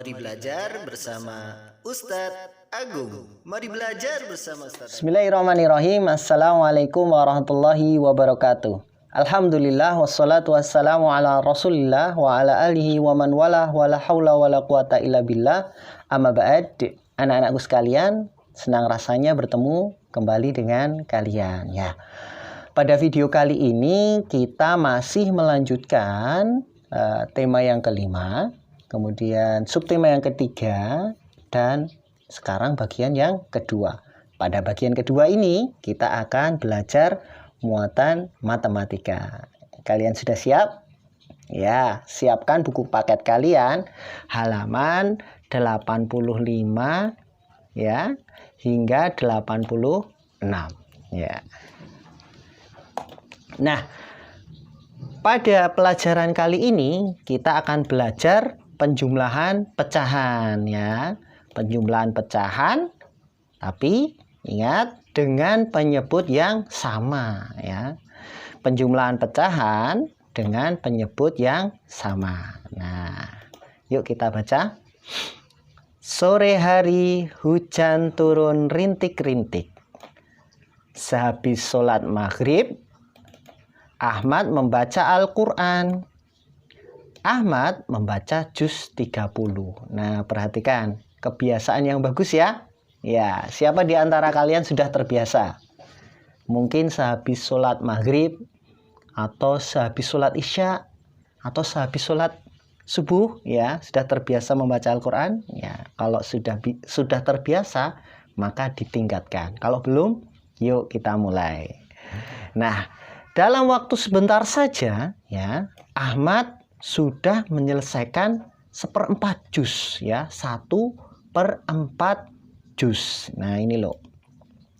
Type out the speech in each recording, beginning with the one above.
Mari belajar bersama Ustadz Agung. Mari belajar bersama Ustadz. Bismillahirrahmanirrahim. Assalamualaikum warahmatullahi wabarakatuh. Alhamdulillah wassalatu wassalamu ala rasulillah wa ala alihi wa man walah wa la hawla wa la quwata illa billah. Amma ba'd. Anak-anakku sekalian, senang rasanya bertemu kembali dengan kalian ya. Pada video kali ini kita masih melanjutkan tema yang kelima, kemudian subtema yang ketiga, dan sekarang bagian yang kedua. Pada bagian kedua ini kita akan belajar muatan matematika. Kalian sudah siap? Ya, siapkan buku paket kalian halaman 85 ya hingga 86 ya. Nah, pada pelajaran kali ini kita akan belajar penjumlahan pecahan ya. Penjumlahan pecahan, tapi ingat dengan penyebut yang sama ya. Penjumlahan pecahan dengan penyebut yang sama. Nah, yuk kita baca. Sore hari hujan turun rintik-rintik. Sehabis sholat maghrib, Ahmad membaca Al-Quran. Ahmad membaca juz 30. Nah, perhatikan kebiasaan yang bagus ya. Ya, siapa di antara kalian sudah terbiasa? Mungkin sehabis sholat maghrib, atau sehabis sholat isya, atau sehabis sholat subuh ya, sudah terbiasa membaca Al-Quran. Ya, kalau sudah terbiasa, maka ditingkatkan. Kalau belum, yuk kita mulai. Nah, dalam waktu sebentar saja ya, Ahmad sudah menyelesaikan 1/4 juz ya, 1/4 juz. Nah, ini loh.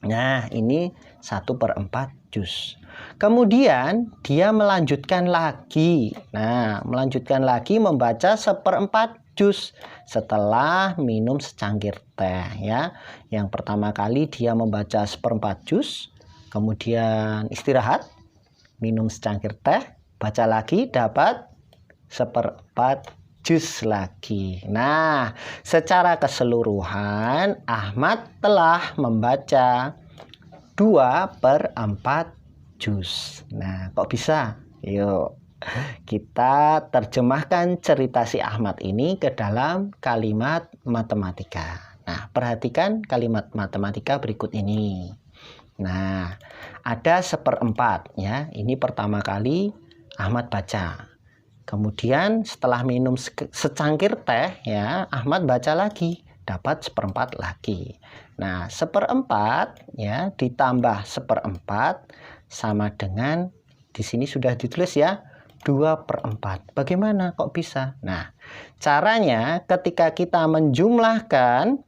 Nah, ini 1/4 juz. Kemudian dia melanjutkan lagi. Nah, melanjutkan lagi membaca 1/4 juz setelah minum secangkir teh ya. Yang pertama kali dia membaca 1/4 juz, kemudian istirahat, minum secangkir teh, baca lagi, dapat 1/4 juz lagi. Nah, secara keseluruhan Ahmad telah membaca 2/4 juz. Nah, kok bisa? Yuk kita terjemahkan cerita si Ahmad ini ke dalam kalimat matematika. Nah, perhatikan kalimat matematika berikut ini. Nah, ada 1/4 ya. Ini pertama kali Ahmad baca. Kemudian setelah minum secangkir teh ya, Ahmad baca lagi, dapat 1/4 lagi. Nah, 1/4 ya ditambah 1/4 sama dengan, di sini sudah ditulis ya, 2/4. Bagaimana kok bisa? Nah, caranya ketika kita menjumlahkan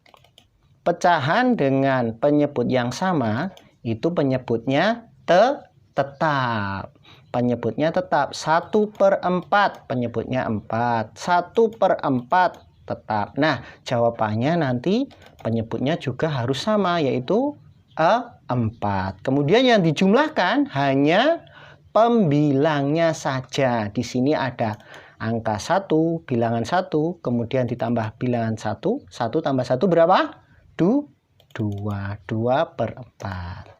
pecahan dengan penyebut yang sama, itu penyebutnya tetap. Penyebutnya tetap. 1/4 penyebutnya 4. 1/4 tetap. Nah, jawabannya nanti penyebutnya juga harus sama, yaitu 4. Kemudian yang dijumlahkan hanya pembilangnya saja. Di sini ada angka 1, bilangan 1, kemudian ditambah bilangan 1. 1 tambah 1 berapa? 2. 2/4.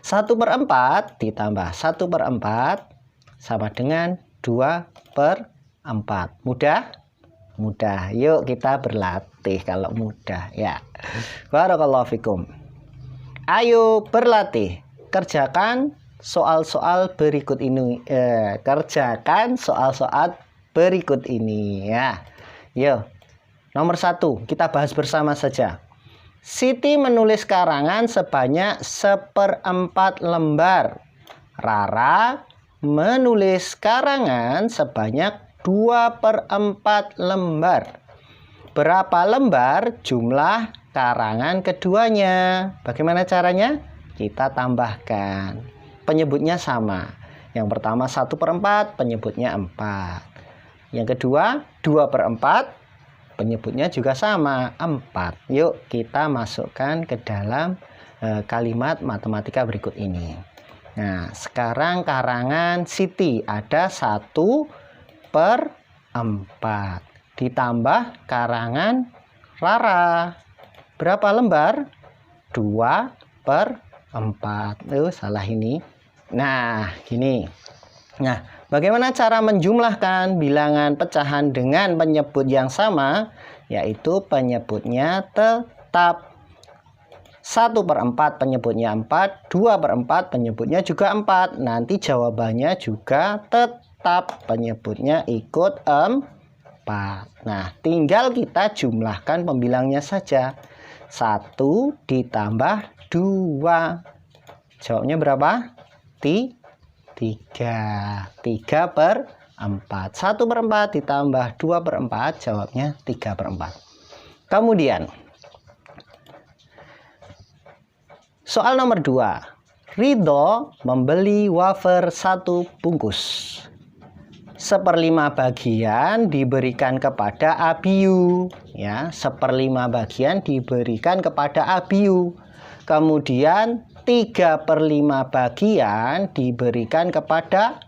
1/4 ditambah 1/4 sama dengan 2/4. Mudah? Mudah. Yuk kita berlatih kalau mudah ya. Barakallahu fikum. Ayo berlatih. Kerjakan soal-soal berikut ini. Kerjakan soal-soal berikut ini ya. Yuk. Nomor 1 kita bahas bersama saja. Siti menulis karangan sebanyak 1/4 lembar. Rara menulis karangan sebanyak 2/4 lembar. Berapa lembar jumlah karangan keduanya? Bagaimana caranya? Kita tambahkan. Penyebutnya sama. Yang pertama 1/4, penyebutnya 4. Yang kedua 2/4. Penyebutnya juga sama, 4. Yuk kita masukkan ke dalam kalimat matematika berikut ini. Nah, sekarang karangan Siti ada 1/4. ditambah karangan Rara. Berapa lembar? 2/4. Salah ini. Nah, gini. Nah, bagaimana cara menjumlahkan bilangan pecahan dengan penyebut yang sama? Yaitu penyebutnya tetap. 1/4 penyebutnya 4, 2/4 penyebutnya juga 4. Nanti jawabannya juga tetap, penyebutnya ikut 4. Nah, tinggal kita jumlahkan pembilangnya saja. 1 ditambah 2. Jawabnya berapa? 3. 3/4. 1/4 ditambah 2/4, jawabnya 3/4. Kemudian soal nomor 2. Ridho membeli wafer 1 bungkus. 1/5 bagian diberikan kepada Abiu, ya. 1/5 bagian diberikan kepada Abiu. Kemudian 3/5 bagian diberikan kepada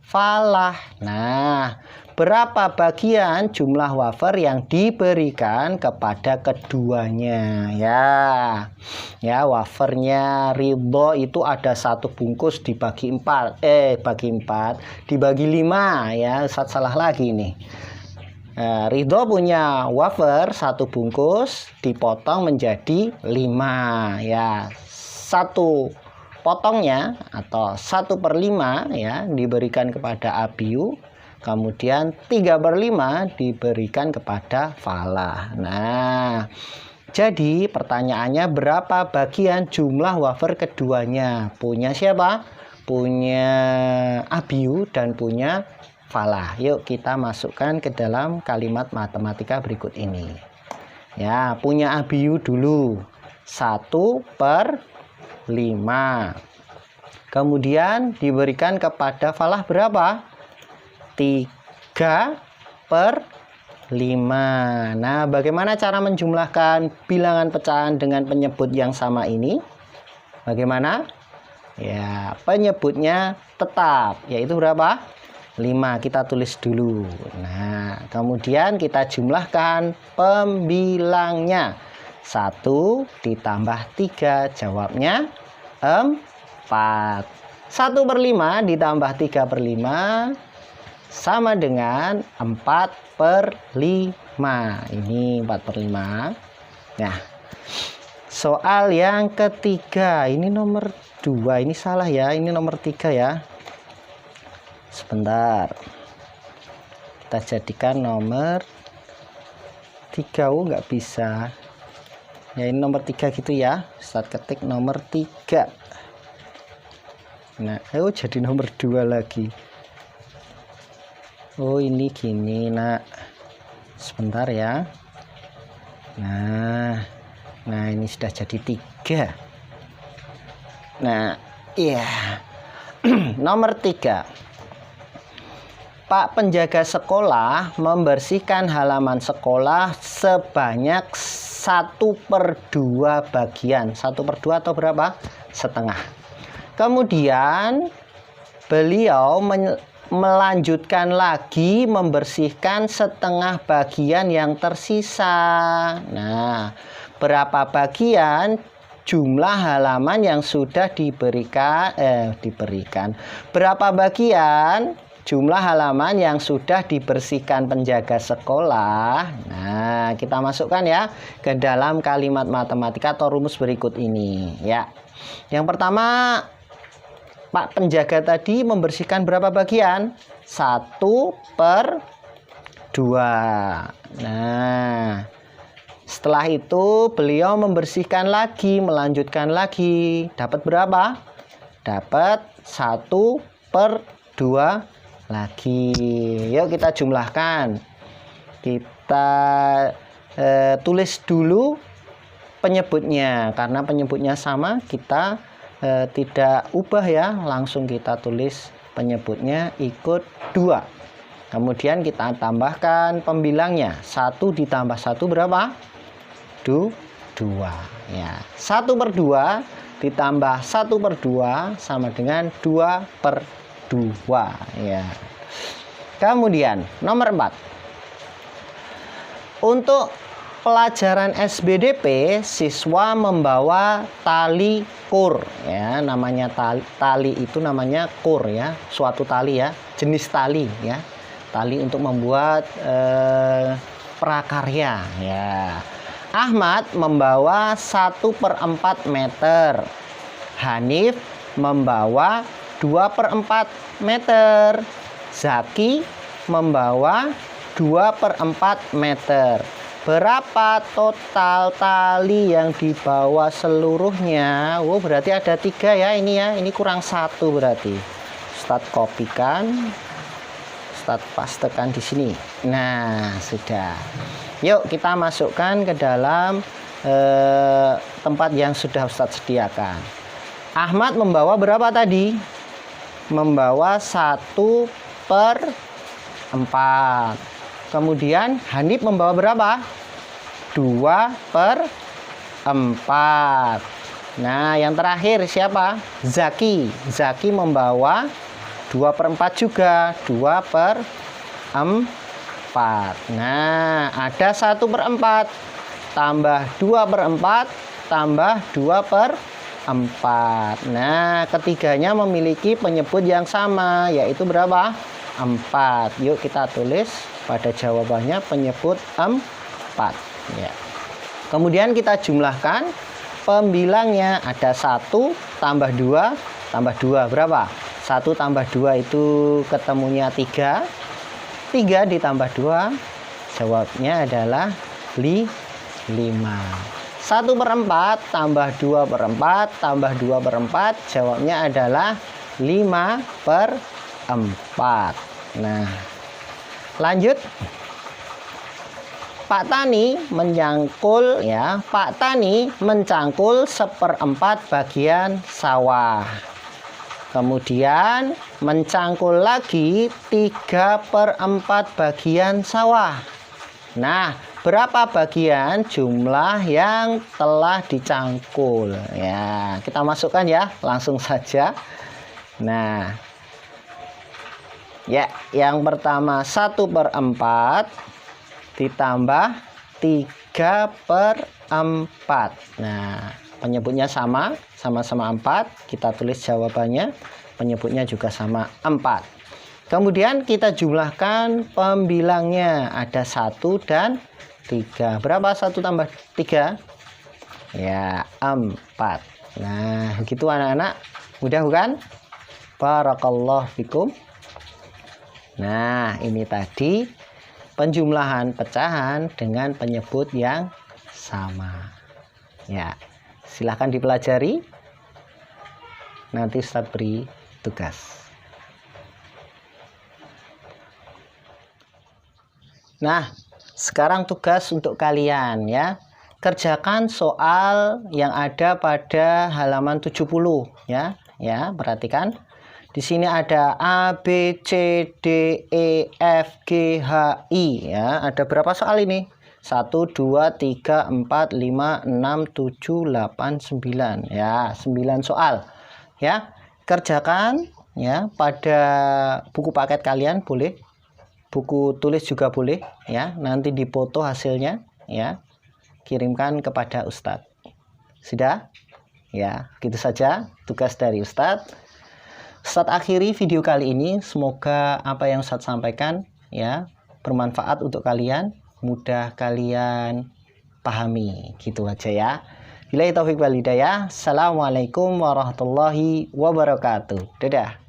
Falah. Nah, berapa bagian jumlah wafer yang diberikan kepada keduanya? Ya, wafernya Ridho itu ada 1 bungkus dibagi 4, dibagi 5, ya. Salah lagi nih. Ridho punya wafer 1 bungkus dipotong menjadi 5, ya. 1 potongnya atau 1/5 ya diberikan kepada Abiu. Kemudian 3/5 diberikan kepada Falah. Nah, jadi pertanyaannya berapa bagian jumlah wafer keduanya? Punya siapa? Punya Abiu dan punya Falah. Yuk kita masukkan ke dalam kalimat matematika berikut ini. Ya, punya Abiu dulu. 1/5. Kemudian diberikan kepada Falah berapa? 3/5. Nah, bagaimana cara menjumlahkan bilangan pecahan dengan penyebut yang sama ini? Bagaimana? Ya, penyebutnya tetap, yaitu berapa? 5. Kita tulis dulu. Nah, kemudian kita jumlahkan pembilangnya. 1 ditambah 3, jawabnya 4. 1/5 ditambah 3/5 sama dengan 4/5. Ini 4/5. Nah, soal yang ketiga, ini nomor 2, ini salah ya, ini nomor 3 ya. Sebentar, kita jadikan nomor 3. Nggak bisa ya, ini nomor 3 gitu ya. Ustaz ketik nomor 3. Nah, jadi nomor 2 lagi. Oh, ini gini, Nak. Sebentar ya. Nah, ini sudah jadi 3. Nah, iya. Nomor 3. Pak penjaga sekolah membersihkan halaman sekolah sebanyak 1/2 bagian. 1/2 atau berapa? Setengah. Kemudian beliau melanjutkan lagi membersihkan setengah bagian yang tersisa. Nah, berapa bagian jumlah halaman yang sudah diberikan? Berapa bagian jumlah halaman yang sudah dibersihkan penjaga sekolah? Nah, kita masukkan ya ke dalam kalimat matematika atau rumus berikut ini ya. Yang pertama, Pak penjaga tadi membersihkan berapa bagian? 1/2. Nah, setelah itu beliau membersihkan lagi, melanjutkan lagi. Dapat berapa? Dapat 1/2 lagi. Yuk kita jumlahkan. Kita tulis dulu penyebutnya. Karena penyebutnya sama, kita tidak ubah ya, langsung kita tulis penyebutnya ikut 2. Kemudian kita tambahkan pembilangnya. 1 ditambah 1 berapa? 2 ya. 1/2 ditambah 1/2 sama dengan 2/2 ya. Kemudian nomor 4. Untuk pelajaran SBDP, siswa membawa tali kur ya, namanya tali itu namanya kur ya, suatu tali ya, jenis tali ya. Tali untuk membuat prakarya ya. Ahmad membawa 1/4 meter. Hanif membawa 2/4 meter. Zaki membawa 2/4 meter. Berapa total tali yang dibawa seluruhnya? Oh, berarti ada 3 ya ini ya. Ini kurang 1 berarti. Ustadz kopikan, Ustadz pastekan di sini. Nah, sudah. Yuk kita masukkan ke dalam tempat yang sudah Ustadz sediakan. Ahmad membawa berapa tadi? Membawa 1/4. Kemudian Hanif membawa berapa? 2/4. Nah, yang terakhir siapa? Zaki. Zaki membawa 2/4 juga. 2/4. Nah, ada 1/4 tambah 2/4 tambah 2/4. Nah, ketiganya memiliki penyebut yang sama, yaitu berapa? 4. Yuk kita tulis pada jawabannya penyebut 4 ya. Kemudian kita jumlahkan pembilangnya, ada 1 tambah 2 tambah 2 berapa? 1 tambah 2 itu ketemunya 3. 3 ditambah 2 jawabnya adalah 5. 1/4 tambah 2/4 tambah 2/4 jawabnya adalah 5/4. Nah, lanjut. Pak Tani mencangkul ya. Pak Tani mencangkul 1/4 bagian sawah. Kemudian mencangkul lagi 3/4 bagian sawah. Nah, berapa bagian jumlah yang telah dicangkul? Ya, kita masukkan ya, langsung saja. Nah, ya, yang pertama 1/4 ditambah 3/4. Nah, penyebutnya sama-sama 4. Kita tulis jawabannya, penyebutnya juga sama 4. Kemudian kita jumlahkan pembilangnya, ada 1 dan 3. Berapa 1 tambah 3? Ya, 4. Nah, gitu anak-anak. Mudah bukan? Barakallahu fikum. Nah, ini tadi penjumlahan pecahan dengan penyebut yang sama. Ya, silahkan dipelajari. Nanti Ustadz beri tugas. Nah, sekarang tugas untuk kalian ya. Kerjakan soal yang ada pada halaman 70 ya. Ya, perhatikan. Di sini ada A, B, C, D, E, F, G, H, I ya. Ada berapa soal ini? 1, 2, 3, 4, 5, 6, 7, 8, 9 ya. 9 soal ya. Kerjakan ya pada buku paket kalian boleh. Buku tulis juga boleh ya. Nanti dipoto hasilnya ya. Kirimkan kepada Ustadz. Sudah? Ya, gitu saja tugas dari Ustadz. Ustadz akhiri video kali ini. Semoga apa yang Ustadz sampaikan ya bermanfaat untuk kalian, mudah kalian pahami. Gitu aja ya. Billahi taufiq wal hidayah. Assalamualaikum warahmatullahi wabarakatuh. Dadah.